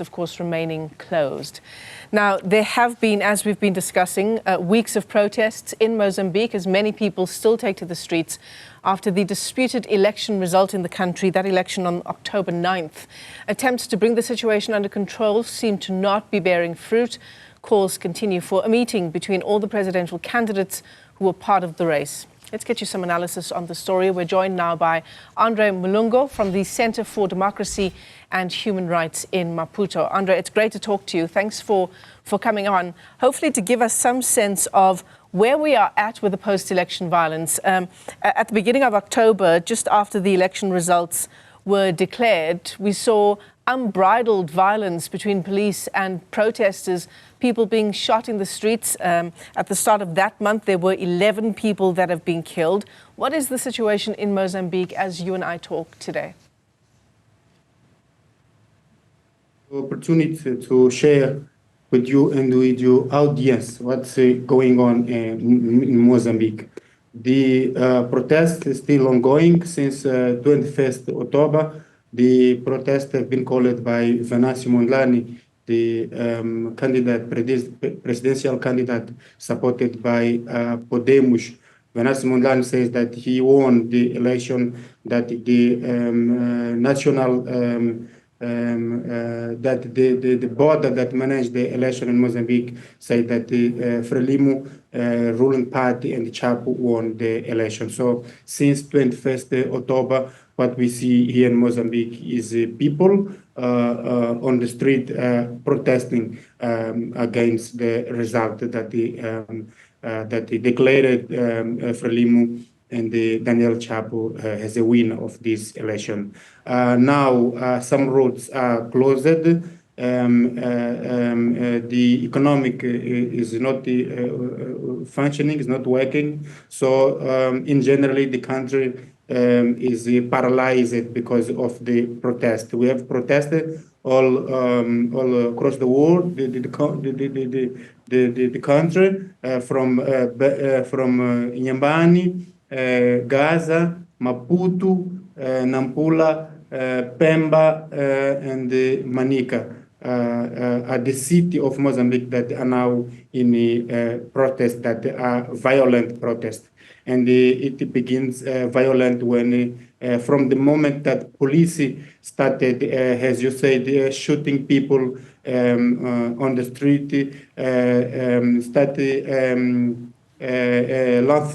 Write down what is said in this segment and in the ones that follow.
of course, remaining closed. Now, there have been, as we've been discussing, weeks of protests in Mozambique as many people still take to the streets after the disputed election result in the country, that election on October 9th. Attempts to bring the situation under control seem to not be bearing fruit. Calls continue for a meeting between all the presidential candidates who were part of the race. Let's get you some analysis on the story. We're joined now by Andre Mulungo from the Center for Democracy and Human Rights in Maputo. Andre, it's great to talk to you. Thanks for coming on. Hopefully to give us some sense of where we are at with the post-election violence. At the beginning of October, just after the election results were declared, we saw unbridled violence between police and protesters, people being shot in the streets. At the start of that month, there were 11 people that have been killed. What is the situation in Mozambique as you and I talk today? Opportunity to share with you and with your audience what's going on in Mozambique. The protest is still ongoing since 21st October. The protests have been called by Venancio Mondlane, the presidential candidate supported by Podemos. Venancio Mondlane says that he won the election, that the national that the board that managed the election in Mozambique said that the Frelimo ruling party and the Chapo won the election. So since 21st October, what we see here in Mozambique is people on the street protesting against the result that the declared Frelimo and the Daniel Chapo has a win of this election. Now some roads are closed. The economic is not functioning, is not working. So in generally the country is paralyzed because of the protest. We have protested all across the world, the country, from Inhambane, Gaza, Maputo, Nampula, Pemba, and Manica, at the city of Mozambique that are now in protests that are violent protests. And it begins violent when, from the moment that police started, as you said, shooting people on the street, started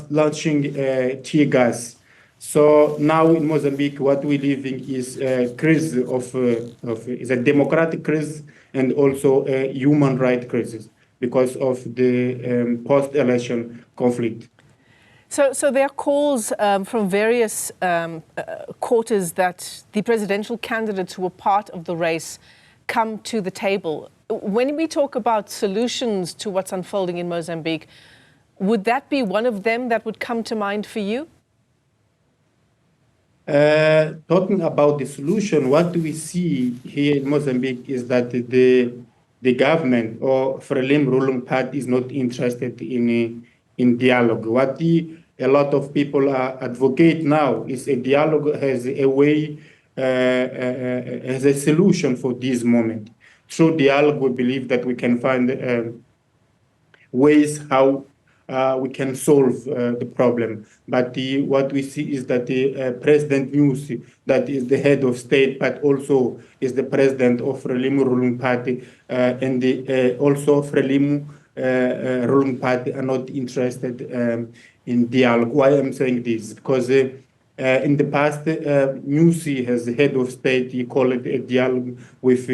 launching tear gas. So now in Mozambique, what we're living is a crisis is a democratic crisis and also a human rights crisis because of the post-election conflict. So there are calls from various quarters that the presidential candidates who were part of the race come to the table. When we talk about solutions to what's unfolding in Mozambique, would that be one of them that would come to mind for you? Talking about the solution, what we see here in Mozambique is that the government or Frelimo ruling party is not interested in dialogue. What a lot of people advocate now is a dialogue has a way, as a solution for this moment. Through dialogue, we believe that we can find ways how we can solve the problem. But what we see is that the President Nyusi, that is the head of state, but also is the president of Frelimo ruling party, and also Frelimo ruling party are not interested in dialogue. Why I'm saying this? Because in the past, Nyusi, as the head of state, he called it a dialogue with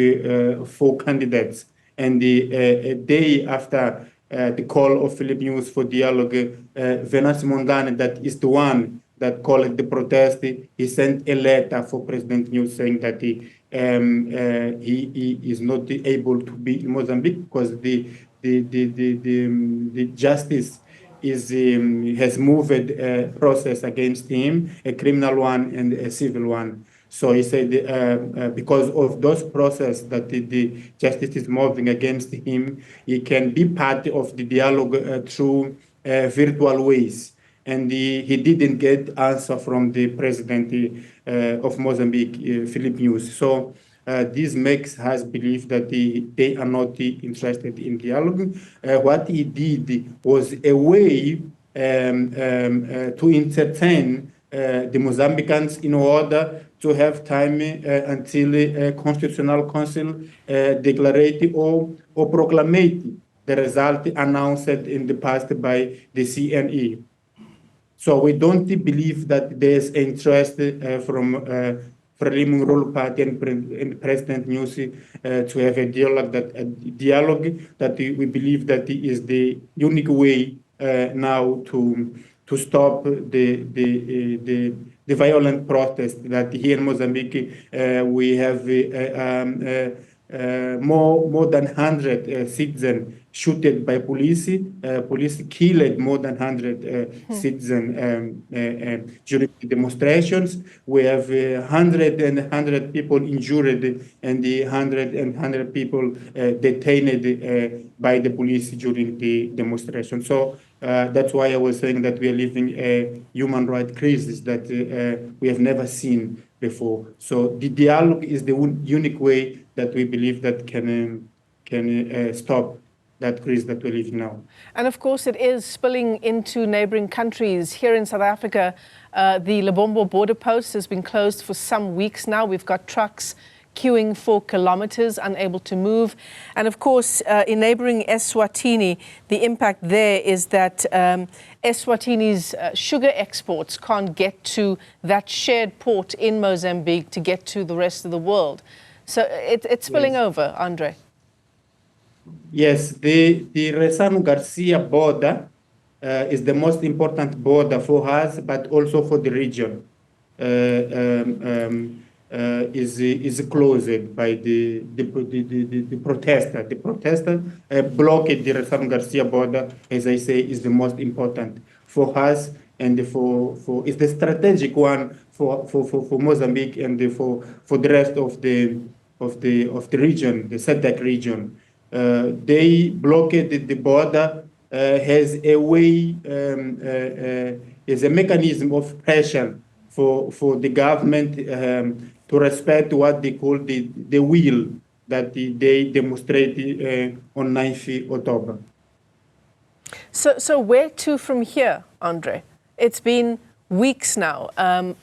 4 candidates. And a day after the call of Philip News for dialogue, Venancio Mondlane, that is the one that called the protest, he sent a letter for President News saying that he is not able to be in Mozambique because the justice has moved a process against him, a criminal one and a civil one. So he said because of those processes that the justice is moving against him, he can be part of the dialogue through virtual ways. And he didn't get answer from the president of Mozambique, Philip News. So This makes us believe that they are not interested in dialogue. What he did was a way to entertain the Mozambicans in order to have time until Constitutional Council declared or proclaimed the result announced in the past by the CNE. So we don't believe that there's interest from Frelimo Rural Party and President Nyusi to have a dialogue that we believe that is the unique way now to stop the violent protest that here in Mozambique we have more than 100 citizens shot by police. Police killed more than 100 citizens during the demonstrations. We have 100 people injured and the 100 people detained by the police during the demonstration. So that's why I was saying that we are living a human rights crisis that we have never seen before. So the dialogue is the unique way that we believe that can stop that crisis that we live now. And of course, it is spilling into neighboring countries. Here in South Africa, the Lebombo border post has been closed for some weeks now. We've got trucks queuing for kilometers, unable to move. And of course, in neighboring Eswatini, the impact there is that Eswatini's sugar exports can't get to that shared port in Mozambique to get to the rest of the world. So it's spilling over, Andre. Yes, the Resano Garcia border is the most important border for us, but also for the region. Is closed by the protester. The protester blocked the Resano Garcia border, as I say, is the most important for us and for it's the strategic one for Mozambique and for the rest of the region, the SADC region. They blocked the border has a way, is a mechanism of pressure for the government to respect what they call the will that they demonstrated on 9th October. So where to from here, Andre? It's been weeks now,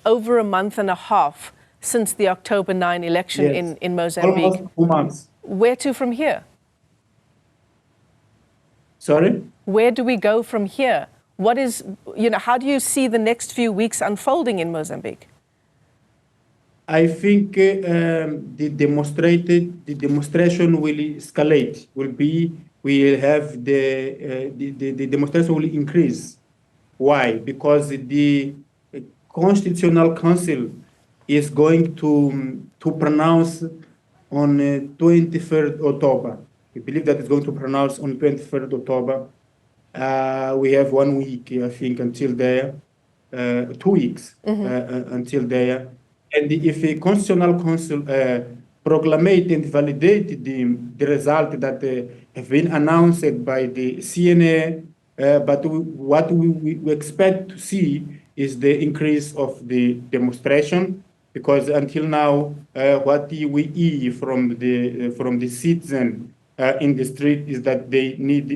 over a month and a half since the October 9 election in Mozambique. Almost 2 months. Where to from here? Sorry? Where do we go from here? What is, how do you see the next few weeks unfolding in Mozambique? I think the demonstration will escalate. We'll have the demonstration will increase. Why? Because the Constitutional Council is going to pronounce on 23rd October. We believe that it's going to pronounce on 23rd October. We have 1 week, I think, until there, 2 weeks until there. And if the Constitutional Council proclamate and validate the result that have been announced by the CNA, but what we expect to see is the increase of the demonstration, because until now, what we hear from the citizen in the street is that they need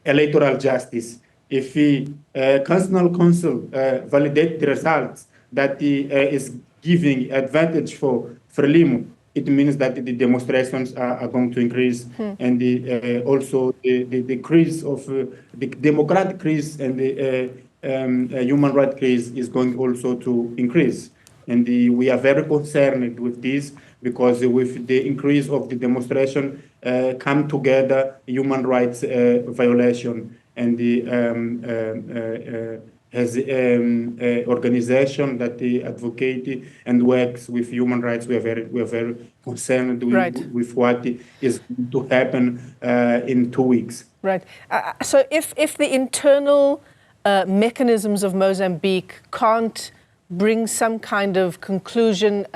electoral justice. If the Constitutional Council validate the results that is giving advantage for Frelimo, it means that the demonstrations are going to increase, and also the increase of the democratic crisis and the human rights crisis is going also to increase. And we are very concerned with this, because with the increase of the demonstration come together human rights violation, and the has organization that advocate and works with human rights. We are very concerned with what is going to happen in 2 weeks. Right. So if the internal mechanisms of Mozambique can't bring some kind of conclusion,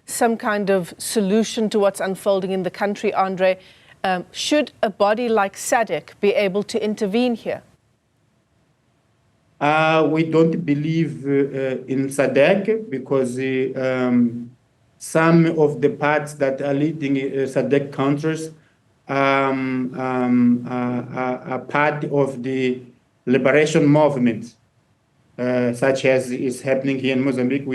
some kind of solution to what's unfolding in the country, Andre, should a body like SADC be able to intervene here? We don't believe in SADC, because some of the parts that are leading SADC countries are part of the liberation movement, such as is happening here in Mozambique.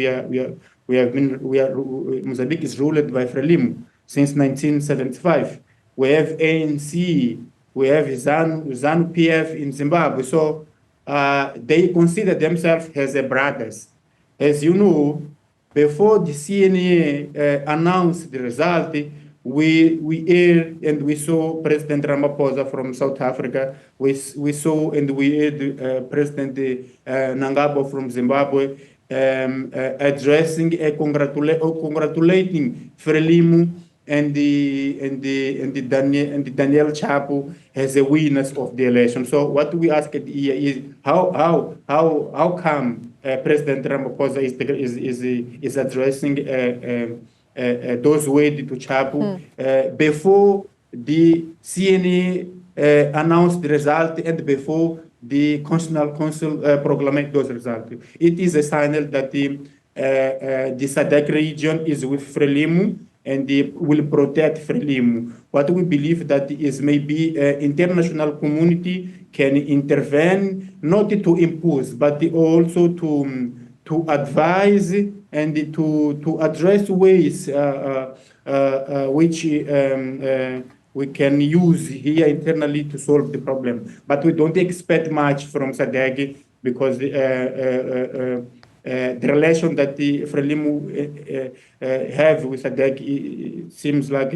Mozambique is ruled by Frelimo since 1975. We have ANC, we have ZANU-PF in Zimbabwe. So they consider themselves as brothers. As you know, before the CNA announced the result, we heard and we saw President Ramaphosa from South Africa. We saw and we heard President Nangabo from Zimbabwe addressing, congratulating Frelimo and the Daniel Chapo as a winners of the election. So what we ask here is how come President Ramaphosa is addressing those words to Chapo before the CNA announced the result and before the Constitutional Council proclaimed those results. It is a signal that the SADC region is with Frelimo and they will protect Frelimo. What we believe that is maybe international community can intervene, not to impose, but also to advise and to address ways which we can use here internally to solve the problem. But we don't expect much from SADC because the relation that the Frelimo have with SADC seems like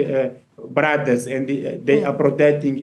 brothers, and they are protecting